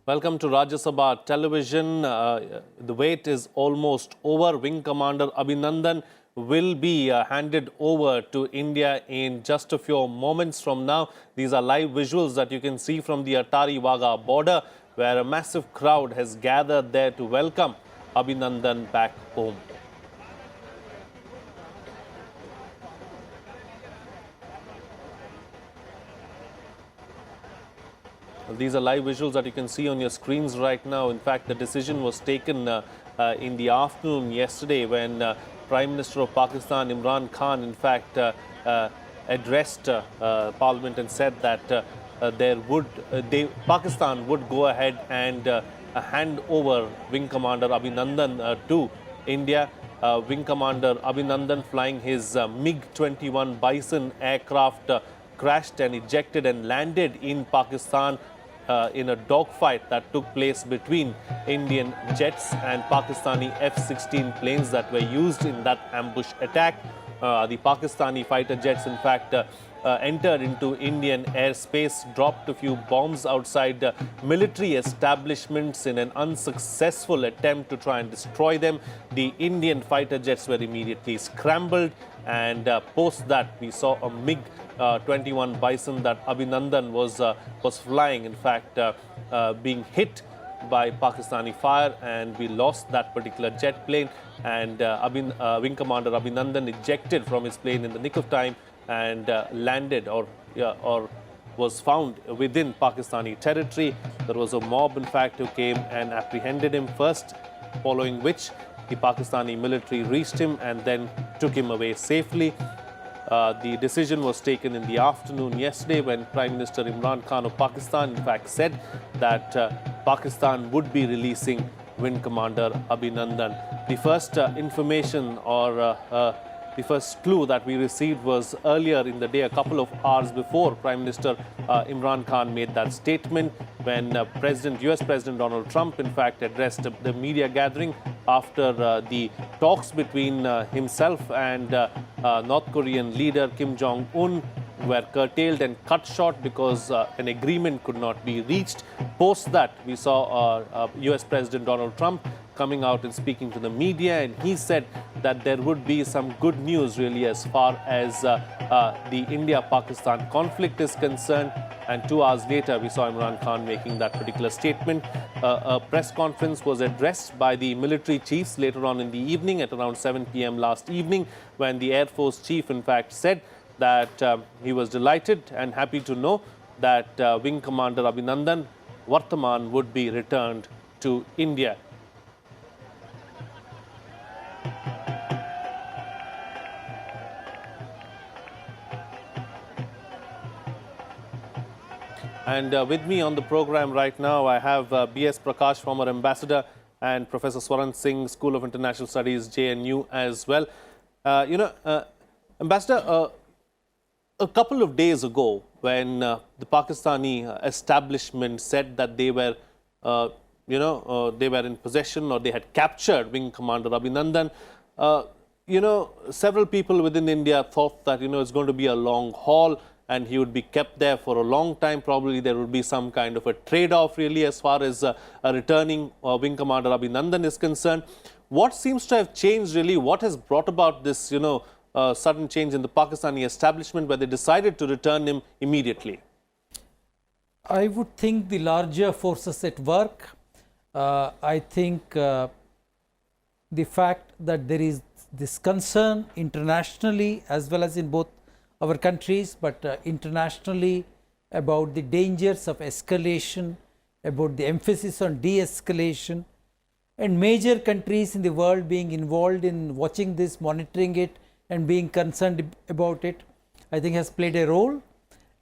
Welcome to Rajya Sabha Television. The wait is almost over. Wing Commander Abhinandan will be handed over to India in just a few moments from now. These are live visuals that you can see from the Attari Wagah border, where a massive crowd has gathered there to welcome Abhinandan back home. These are live visuals that you can see on your screens right now. In fact, the decision was taken in the afternoon yesterday when Prime Minister of Pakistan, Imran Khan, in fact, addressed Parliament and said that Pakistan would go ahead and hand over Wing Commander Abhinandan to India. Wing Commander Abhinandan, flying his MiG-21 Bison aircraft, crashed and ejected and landed in Pakistan in a dogfight that took place between Indian jets and Pakistani F-16 planes that were used in that ambush attack. The Pakistani fighter jets, in fact, entered into Indian airspace, dropped a few bombs outside military establishments in an unsuccessful attempt to try and destroy them. The Indian fighter jets were immediately scrambled, and post that we saw a MiG-21 Bison that Abhinandan was flying, in fact, being hit by Pakistani fire, and we lost that particular jet plane, and Wing Commander Abhinandan ejected from his plane in the nick of time and landed or was found within Pakistani territory. There was a mob, in fact, who came and apprehended him first, following which the Pakistani military reached him and then took him away safely. The decision was taken in the afternoon yesterday when Prime Minister Imran Khan of Pakistan, in fact, said that Pakistan would be releasing Wing Commander Abhinandan. The first information or the first clue that we received was earlier in the day, a couple of hours before Prime Minister Imran Khan made that statement, when US President Donald Trump, in fact, addressed the media gathering after the talks between himself and North Korean leader Kim Jong-un were curtailed and cut short because an agreement could not be reached. Post that, we saw US President Donald Trump coming out and speaking to the media, and he said that there would be some good news really as far as the India-Pakistan conflict is concerned. And 2 hours later, we saw Imran Khan making that particular statement. A press conference was addressed by the military chiefs later on in the evening at around 7 p.m. last evening, when the Air Force chief, in fact, said that he was delighted and happy to know that Wing Commander Abhinandan Varthaman would be returned to India. And with me on the program right now, I have B.S. Prakash, former ambassador, and Professor Swaran Singh, School of International Studies, JNU as well. Ambassador, a couple of days ago, when the Pakistani establishment said that they were, they were in possession or they had captured Wing Commander Abhinandan, several people within India thought that, it's going to be a long haul and he would be kept there for a long time. Probably there would be some kind of a trade-off really as far as returning Wing Commander Abhinandan is concerned. What seems to have changed really? What has brought about this, sudden change in the Pakistani establishment where they decided to return him immediately? I would think the larger forces at work. I think the fact that there is this concern internationally as well as in both our countries, but internationally, about the dangers of escalation, about the emphasis on de-escalation, and major countries in the world being involved in watching this, monitoring it, and being concerned about it, I think has played a role.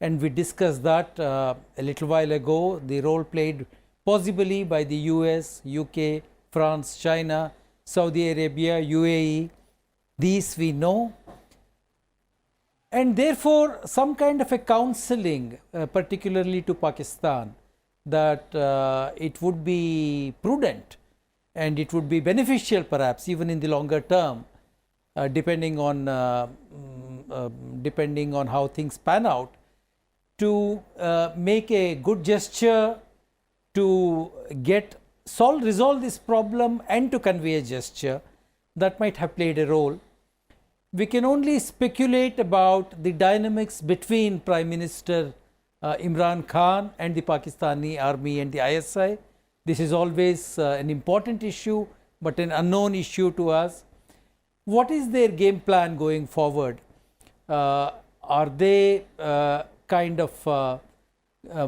And we discussed that a little while ago, the role played possibly by the US, UK, France, China, Saudi Arabia, UAE. These we know. And therefore, some kind of a counseling, particularly to Pakistan, that it would be prudent and it would be beneficial perhaps even in the longer term, depending on how things pan out, to make a good gesture to resolve this problem and to convey a gesture that might have played a role. We can only speculate about the dynamics between Prime Minister Imran Khan and the Pakistani army and the ISI. This is always an important issue, but an unknown issue to us. What is their game plan going forward? Are they kind of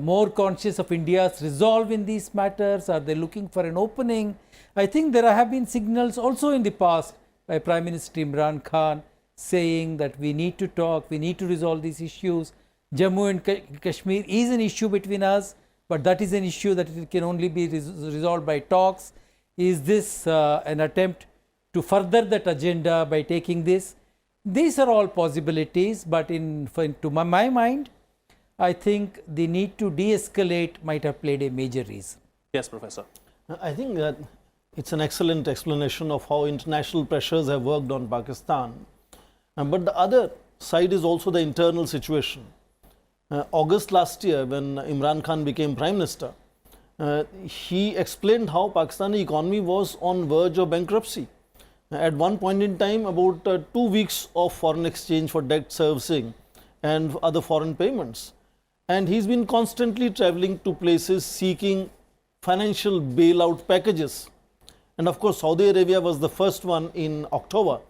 more conscious of India's resolve in these matters? Are they looking for an opening? I think there have been signals also in the past by Prime Minister Imran Khan saying that we need to talk, we need to resolve these issues. Jammu and Kashmir is an issue between us, but that is an issue that it can only be resolved by talks. Is this an attempt to further that agenda by taking this? These are all possibilities, but to my mind, I think the need to de-escalate might have played a major reason. Yes, Professor. I think that it's an excellent explanation of how international pressures have worked on Pakistan. But the other side is also the internal situation. August last year, when Imran Khan became Prime Minister, he explained how Pakistani economy was on verge of bankruptcy. At one point in time, about 2 weeks of foreign exchange for debt servicing and other foreign payments. And he's been constantly traveling to places seeking financial bailout packages. And of course, Saudi Arabia was the first one in October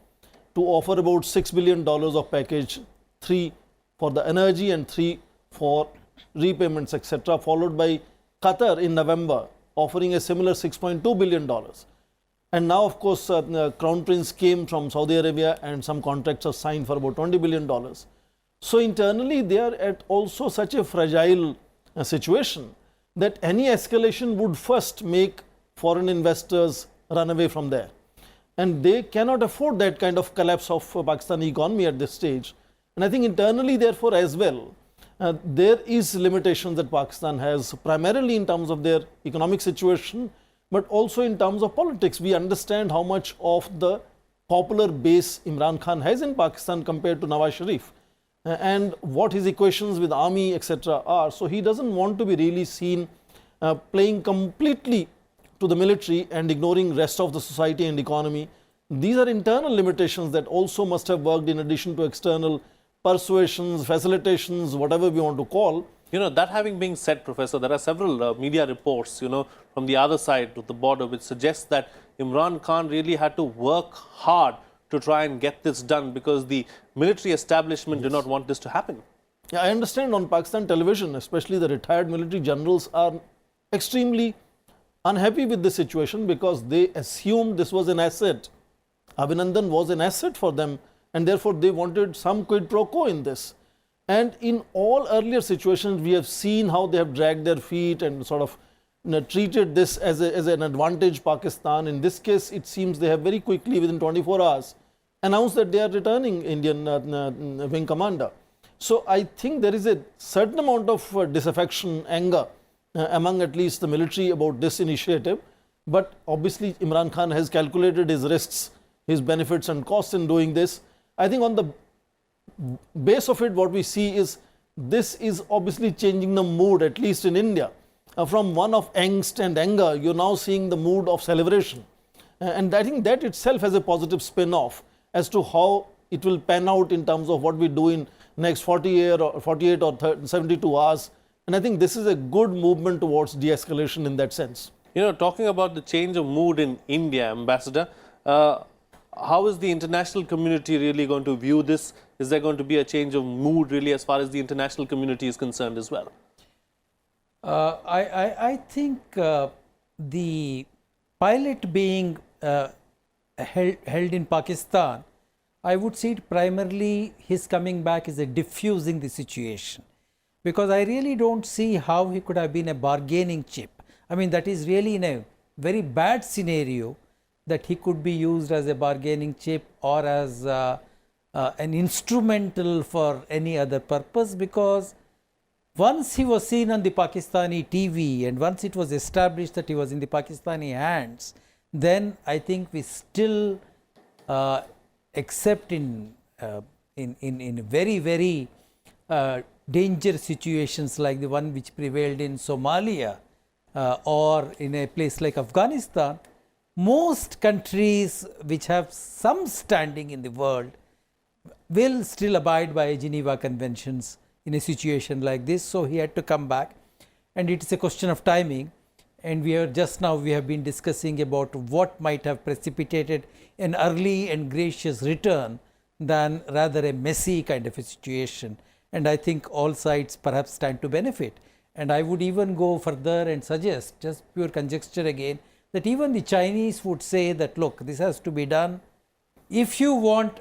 to offer about $6 billion of package, 3 for the energy and 3 for repayments, etc., followed by Qatar in November, offering a similar $6.2 billion. And now, of course, Crown Prince came from Saudi Arabia and some contracts are signed for about $20 billion. So internally, they are at also such a fragile situation that any escalation would first make foreign investors run away from there. And they cannot afford that kind of collapse of Pakistani economy at this stage. And I think internally, therefore, as well, there is limitations that Pakistan has, primarily in terms of their economic situation, but also in terms of politics. We understand how much of the popular base Imran Khan has in Pakistan compared to Nawaz Sharif, and what his equations with army, etc. are. So he doesn't want to be really seen playing completely to the military and ignoring rest of the society and economy. These are internal limitations that also must have worked in addition to external persuasions, facilitations, whatever we want to call. You know, that having been said, Professor, there are several media reports, from the other side of the border which suggests that Imran Khan really had to work hard to try and get this done because the military establishment did not want this to happen. Yeah, I understand on Pakistan television, especially the retired military generals are extremely unhappy with the situation because they assumed this was an asset. Abhinandan was an asset for them, and therefore they wanted some quid pro quo in this. And in all earlier situations, we have seen how they have dragged their feet and sort of treated this as an advantage Pakistan. In this case, it seems they have very quickly, within 24 hours, announced that they are returning Indian Wing Commander. So I think there is a certain amount of disaffection, anger among at least the military about this initiative. But obviously, Imran Khan has calculated his risks, his benefits and costs in doing this. I think on the base of it, what we see is this is obviously changing the mood, at least in India. From one of angst and anger, you're now seeing the mood of celebration. And I think that itself has a positive spin-off as to how it will pan out in terms of what we do in next 48 or 72 hours. And I think this is a good movement towards de-escalation in that sense. Talking about the change of mood in India, Ambassador, how is the international community really going to view this? Is there going to be a change of mood really as far as the international community is concerned as well? I think the pilot being held in Pakistan, I would see it primarily his coming back is a diffusing the situation, because I really don't see how he could have been a bargaining chip. I mean, that is really in a very bad scenario that he could be used as a bargaining chip or as an instrumental for any other purpose, because once he was seen on the Pakistani TV and once it was established that he was in the Pakistani hands, then I think we still, except in very, very dangerous situations like the one which prevailed in Somalia, or in a place like Afghanistan, most countries which have some standing in the world will still abide by Geneva Conventions in a situation like this. So he had to come back, and it is a question of timing. And we have been discussing about what might have precipitated an early and gracious return than rather a messy kind of a situation. And I think all sides perhaps stand to benefit. And I would even go further and suggest, just pure conjecture again, that even the Chinese would say that, look, this has to be done. If you want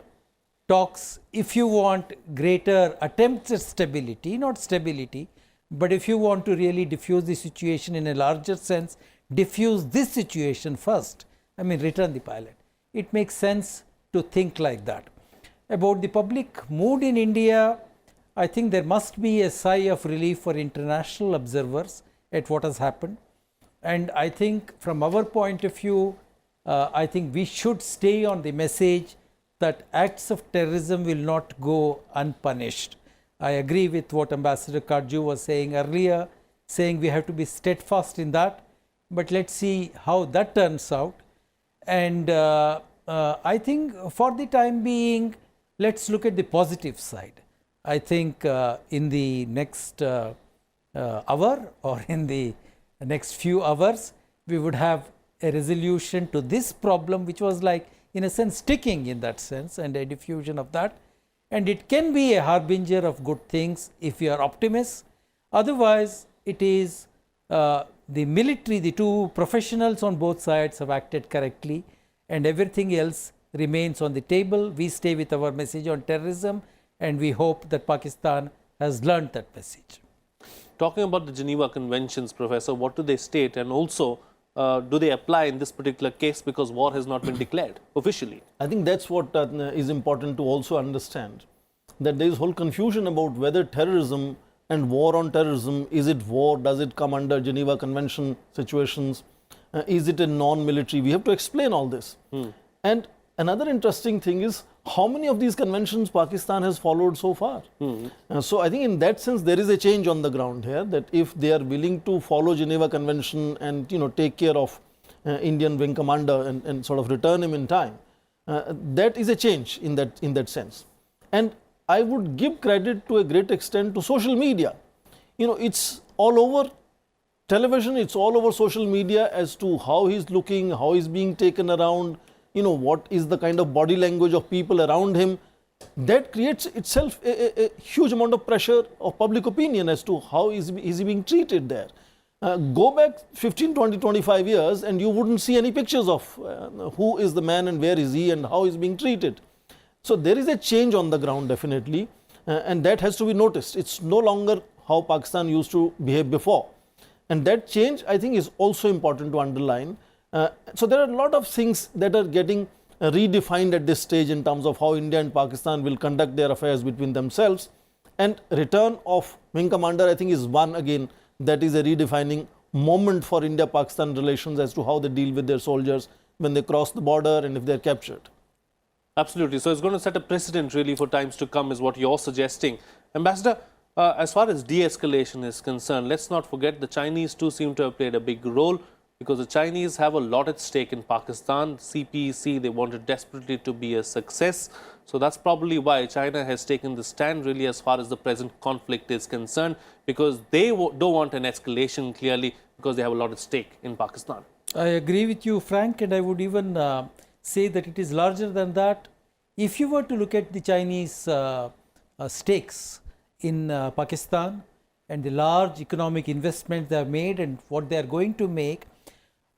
talks, if you want greater attempts at stability, not stability, but if you want to really diffuse the situation in a larger sense, diffuse this situation first, I mean return the pilot. It makes sense to think like that. About the public mood in India, I think there must be a sigh of relief for international observers at what has happened. And I think from our point of view, I think we should stay on the message that acts of terrorism will not go unpunished. I agree with what Ambassador Kajju was saying earlier, saying we have to be steadfast in that, but let's see how that turns out. And I think for the time being, let's look at the positive side. I think in the next hour or in the next few hours, we would have a resolution to this problem, which was like, in a sense, sticking in that sense, and a diffusion of that. And it can be a harbinger of good things if we are optimists. Otherwise, it is the military, the two professionals on both sides have acted correctly, and everything else remains on the table. We stay with our message on terrorism, and we hope that Pakistan has learned that message. Talking about the Geneva Conventions, Professor, what do they state, and also do they apply in this particular case, because war has not been declared officially? I think that's what is important to also understand, that there is whole confusion about whether terrorism and war on terrorism, is it war, does it come under Geneva Convention situations, is it a non-military? We have to explain all this. And another interesting thing is how many of these conventions Pakistan has followed so far. So I think in that sense there is a change on the ground here, that if they are willing to follow Geneva Convention and take care of Indian Wing Commander and sort of return him in time, that is a change in that sense. And I would give credit to a great extent to social media. It's all over television, it's all over social media as to how he's looking, how he's being taken around, what is the kind of body language of people around him. That creates itself a huge amount of pressure of public opinion as to how is he being treated there. Go back 15, 20, 25 years and you wouldn't see any pictures of who is the man and where is he and how he's being treated. So there is a change on the ground definitely, and that has to be noticed. It's no longer how Pakistan used to behave before. And that change, I think, is also important to underline. So there are a lot of things that are getting redefined at this stage in terms of how India and Pakistan will conduct their affairs between themselves. And return of Wing Commander, I think, is one again that is a redefining moment for India-Pakistan relations as to how they deal with their soldiers when they cross the border and if they're captured. Absolutely. So it's going to set a precedent really for times to come, is what you're suggesting. Ambassador, as far as de-escalation is concerned, let's not forget the Chinese too seem to have played a big role, because the Chinese have a lot at stake in Pakistan. CPEC, they wanted desperately to be a success. So that's probably why China has taken the stand really as far as the present conflict is concerned, because they don't want an escalation clearly, because they have a lot at stake in Pakistan. I agree with you, Frank, and I would even say that it is larger than that. If you were to look at the Chinese stakes in Pakistan and the large economic investments they have made and what they are going to make,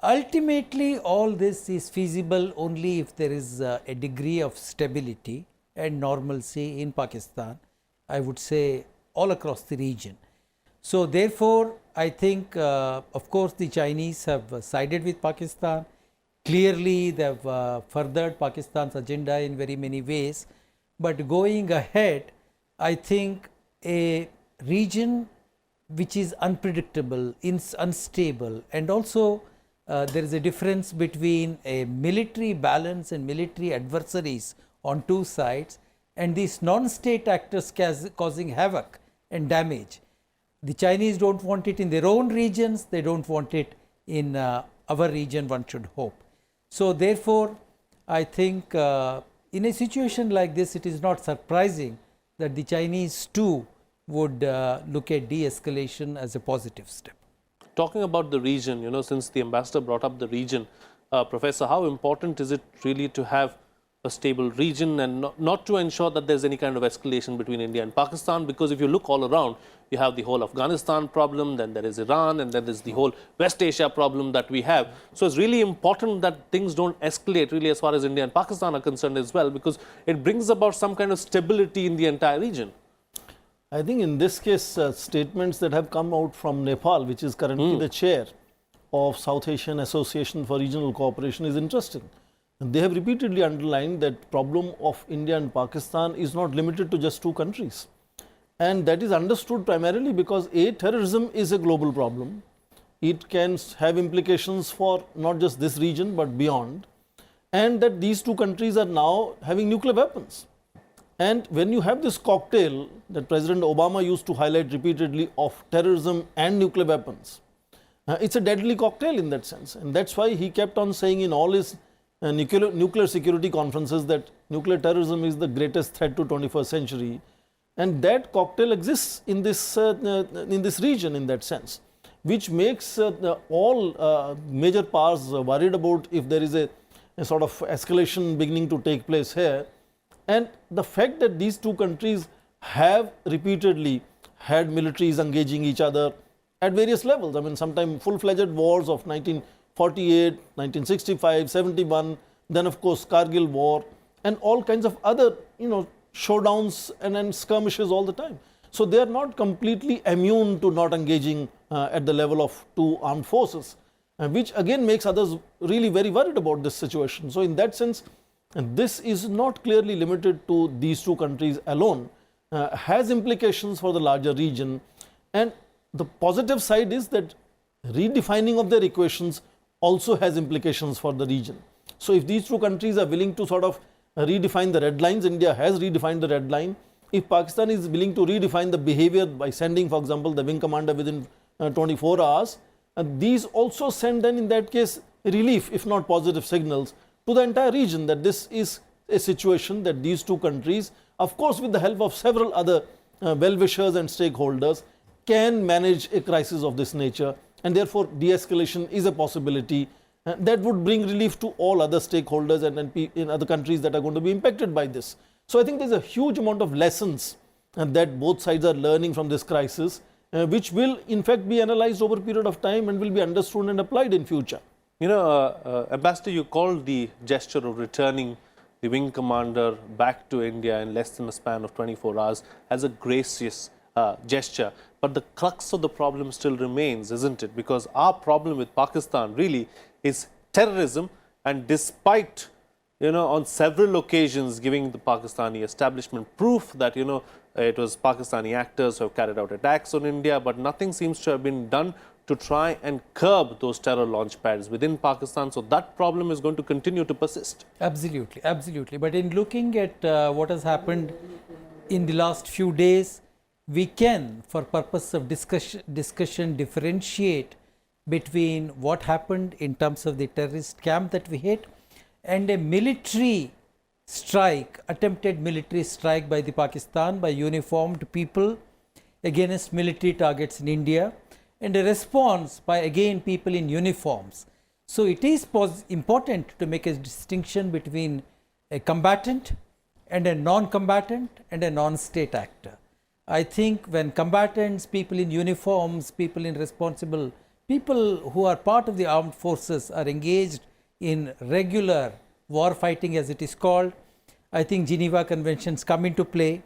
ultimately all this is feasible only if there is a degree of stability and normalcy in Pakistan, I would say all across the region. So therefore, I think of course the Chinese have sided with Pakistan. Clearly they have furthered Pakistan's agenda in very many ways, but going ahead, I think a region which is unpredictable, unstable, and also there is a difference between a military balance and military adversaries on two sides, and these non-state actors causing havoc and damage. The Chinese don't want it in their own regions, they don't want it in our region, one should hope. So therefore, I think in a situation like this, it is not surprising that the Chinese too would look at de-escalation as a positive step. Talking about the region, since the ambassador brought up the region, Professor, how important is it really to have a stable region and not to ensure that there's any kind of escalation between India and Pakistan? Because if you look all around, you have the whole Afghanistan problem, then there is Iran, and then there's the whole West Asia problem that we have. So it's really important that things don't escalate really as far as India and Pakistan are concerned as well, because it brings about some kind of stability in the entire region. I think in this case, statements that have come out from Nepal, which is currently the chair of South Asian Association for Regional Cooperation, is interesting. And they have repeatedly underlined that problem of India and Pakistan is not limited to just two countries. And that is understood primarily because terrorism is a global problem. It can have implications for not just this region but beyond. And that these two countries are now having nuclear weapons. And when you have this cocktail that President Obama used to highlight repeatedly of terrorism and nuclear weapons, it's a deadly cocktail in that sense. And that's why he kept on saying in all his nuclear security conferences that nuclear terrorism is the greatest threat to 21st century. And that cocktail exists in this region in that sense, which makes all major powers worried about if there is a sort of escalation beginning to take place here. And the fact that these two countries have repeatedly had militaries engaging each other at various levels. I mean, sometimes full-fledged wars of 1948, 1965, 71, then of course Kargil war, and all kinds of other, showdowns and skirmishes all the time. So they are not completely immune to not engaging at the level of two armed forces, which again makes others really very worried about this situation. So in that sense, this is not clearly limited to these two countries alone, has implications for the larger region. And the positive side is that redefining of their equations also has implications for the region. So if these two countries are willing to sort of redefine the red lines, India has redefined the red line. If Pakistan is willing to redefine the behavior by sending, for example, the wing commander within 24 hours, these also send then in that case relief, if not positive signals, to the entire region that this is a situation that these two countries, of course with the help of several other well-wishers and stakeholders, can manage a crisis of this nature, and therefore de-escalation is a possibility that would bring relief to all other stakeholders and in other countries that are going to be impacted by this. So I think there's a huge amount of lessons that both sides are learning from this crisis, which will in fact be analyzed over a period of time and will be understood and applied in future. Ambassador, you called the gesture of returning the wing commander back to India in less than a span of 24 hours as a gracious gesture. But the crux of the problem still remains, isn't it? Because our problem with Pakistan really is terrorism, and despite, on several occasions giving the Pakistani establishment proof that, it was Pakistani actors who have carried out attacks on India, but nothing seems to have been done to try and curb those terror launch pads within Pakistan. So that problem is going to continue to persist. Absolutely, absolutely. But in looking at what has happened in the last few days, we can, for purpose of discussion, differentiate between what happened in terms of the terrorist camp that we hit and a military strike, attempted military strike by the Pakistan by uniformed people against military targets in India, and a response by again people in uniforms. So it is important to make a distinction between a combatant and a non-combatant and a non-state actor. I think when combatants, people in uniforms, people in responsible, people who are part of the armed forces are engaged in regular war fighting as it is called, I think Geneva Conventions come into play.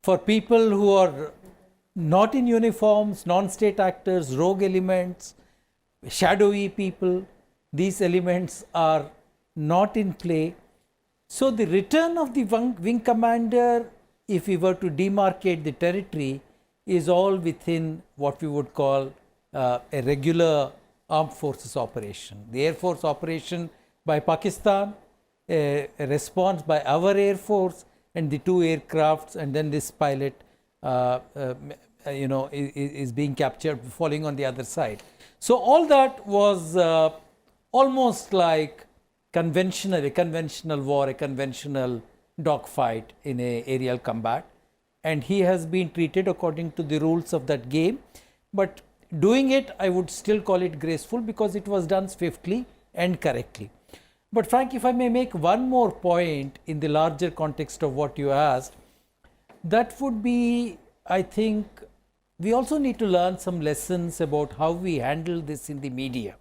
For people who are not in uniforms, non-state actors, rogue elements, shadowy people, these elements are not in play. So the return of the wing commander, if we were to demarcate the territory, is all within what we would call a regular armed forces operation. The Air Force operation by Pakistan, a response by our Air Force and the two aircrafts, and then this pilot is being captured, falling on the other side. So all that was almost like a conventional war, a conventional dogfight in a aerial combat, and he has been treated according to the rules of that game. But doing it, I would still call it graceful because it was done swiftly and correctly. But Frank, if I may make one more point in the larger context of what you asked, that would be, I think, we also need to learn some lessons about how we handle this in the media.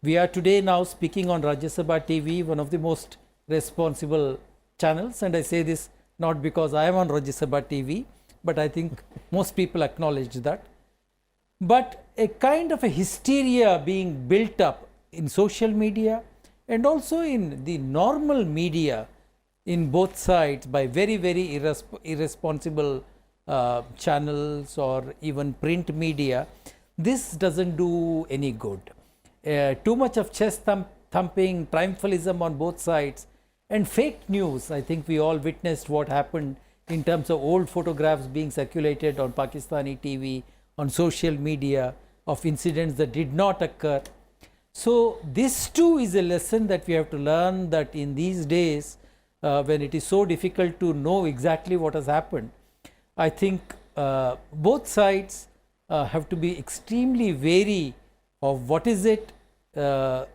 We are today now speaking on Rajya Sabha TV, one of the most responsible channels, and I say this not because I am on Rajya Sabha TV, but I think most people acknowledge that. But a kind of a hysteria being built up in social media and also in the normal media in both sides by very, very irresponsible channels or even print media, this doesn't do any good. Too much of chest thumping, triumphalism on both sides, and fake news. I think we all witnessed what happened in terms of old photographs being circulated on Pakistani TV, on social media, of incidents that did not occur. So this too is a lesson that we have to learn, that in these days when it is so difficult to know exactly what has happened, I think both sides have to be extremely wary of what is it, the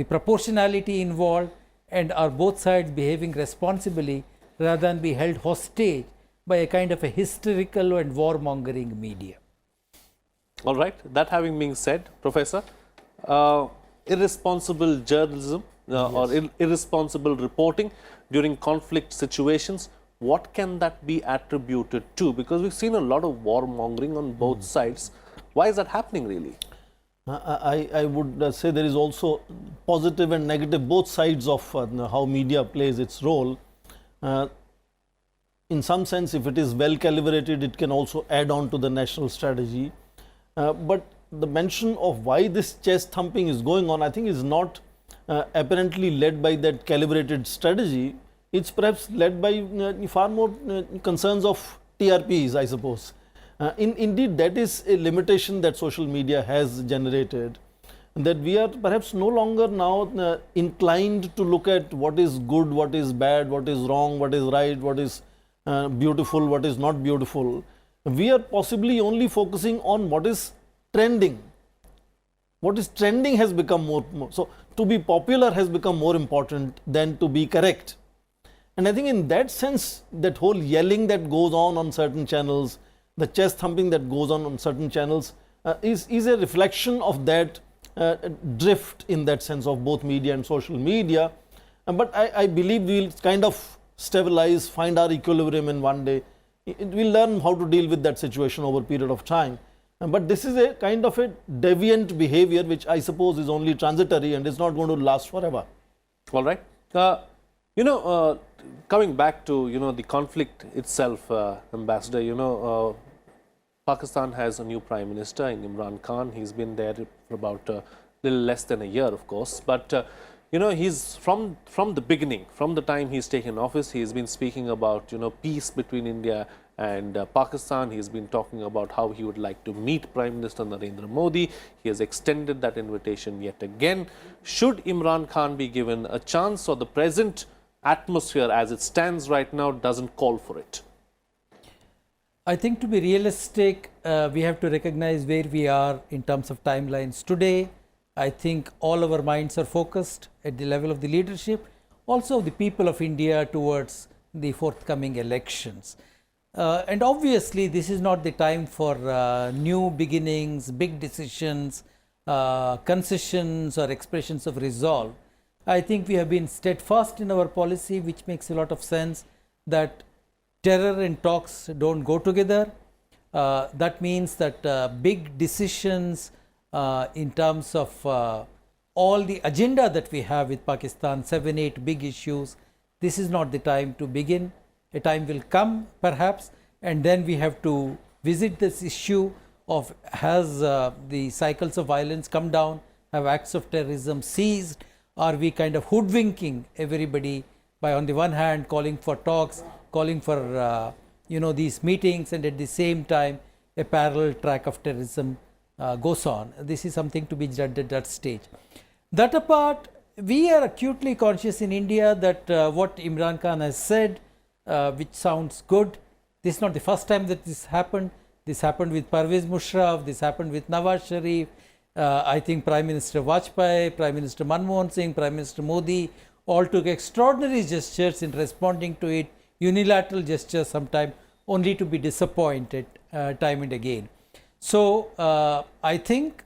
proportionality involved, and are both sides behaving responsibly rather than be held hostage by a kind of a hysterical and warmongering media. All right, that having been said, Professor, irresponsible journalism or irresponsible reporting during conflict situations, what can that be attributed to? Because we've seen a lot of warmongering on both sides. Why is that happening really? I would say there is also positive and negative, both sides of how media plays its role. In some sense, if it is well calibrated, it can also add on to the national strategy. But the mention of why this chest thumping is going on, I think is not apparently led by that calibrated strategy. It's perhaps led by far more concerns of TRPs, I suppose. Indeed, that is a limitation that social media has generated, that we are perhaps no longer now inclined to look at what is good, what is bad, what is wrong, what is right, what is beautiful, what is not beautiful. We are possibly only focusing on what is trending. What is trending has become more so to be popular has become more important than to be correct. And I think in that sense, that whole yelling that goes on certain channels, the chest thumping that goes on certain channels is a reflection of that drift in that sense of both media and social media. But I believe we will kind of stabilize, find our equilibrium in one day. We'll learn how to deal with that situation over a period of time. But this is a kind of a deviant behavior which I suppose is only transitory and is not going to last forever. All right. Coming back to, the conflict itself, Ambassador, Pakistan has a new Prime Minister in Imran Khan. He's been there for about a little less than a year, of course. But, he's from the beginning, from the time he's taken office, he's been speaking about, peace between India and Pakistan. He's been talking about how he would like to meet Prime Minister Narendra Modi. He has extended that invitation yet again. Should Imran Khan be given a chance, or the present atmosphere as it stands right now doesn't call for it? I think to be realistic, we have to recognize where we are in terms of timelines today. I think all our minds are focused at the level of the leadership, also the people of India, towards the forthcoming elections. And obviously, this is not the time for new beginnings, big decisions, concessions or expressions of resolve. I think we have been steadfast in our policy, which makes a lot of sense, that terror and talks don't go together. That means that big decisions in terms of all the agenda that we have with Pakistan, 7, 8 big issues, this is not the time to begin. A time will come perhaps, and then we have to visit this issue of, has the cycles of violence come down, have acts of terrorism ceased, are we kind of hoodwinking everybody by on the one hand calling for talks, calling for these meetings, and at the same time a parallel track of terrorism goes on. This is something to be judged at that stage. That apart, we are acutely conscious in India that what Imran Khan has said, which sounds good, this is not the first time that this happened. This happened with Parvez Musharraf, this happened with Nawaz Sharif, I think Prime Minister Vajpayee, Prime Minister Manmohan Singh, Prime Minister Modi, all took extraordinary gestures in responding to it, unilateral gestures sometimes, only to be disappointed time and again. So, I think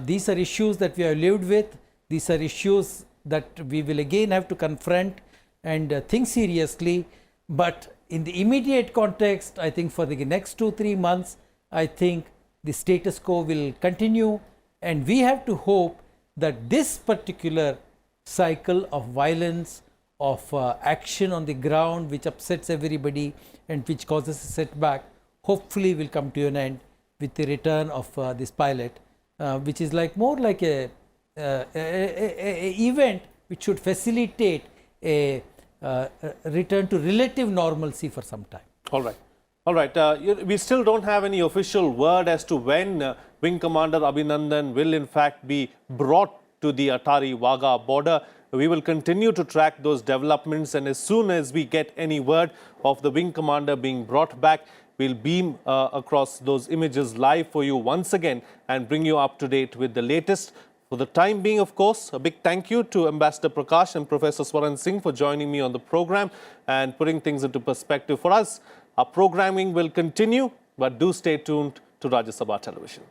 these are issues that we have lived with, these are issues that we will again have to confront and think seriously, but in the immediate context, I think for the next 2-3 months, I think the status quo will continue, and we have to hope that this particular cycle of violence, of action on the ground which upsets everybody and which causes a setback, hopefully will come to an end with the return of this pilot, which is like more like a event which should facilitate a return to relative normalcy for some time. All right. All right. We still don't have any official word as to when Wing Commander Abhinandan will in fact be brought to the Attari-Wagah border. We will continue to track those developments, and as soon as we get any word of the Wing Commander being brought back, we'll beam across those images live for you once again and bring you up to date with the latest. For the time being, of course, a big thank you to Ambassador Prakash and Professor Swaran Singh for joining me on the program and putting things into perspective for us. Our programming will continue, but do stay tuned to Rajya Sabha Television.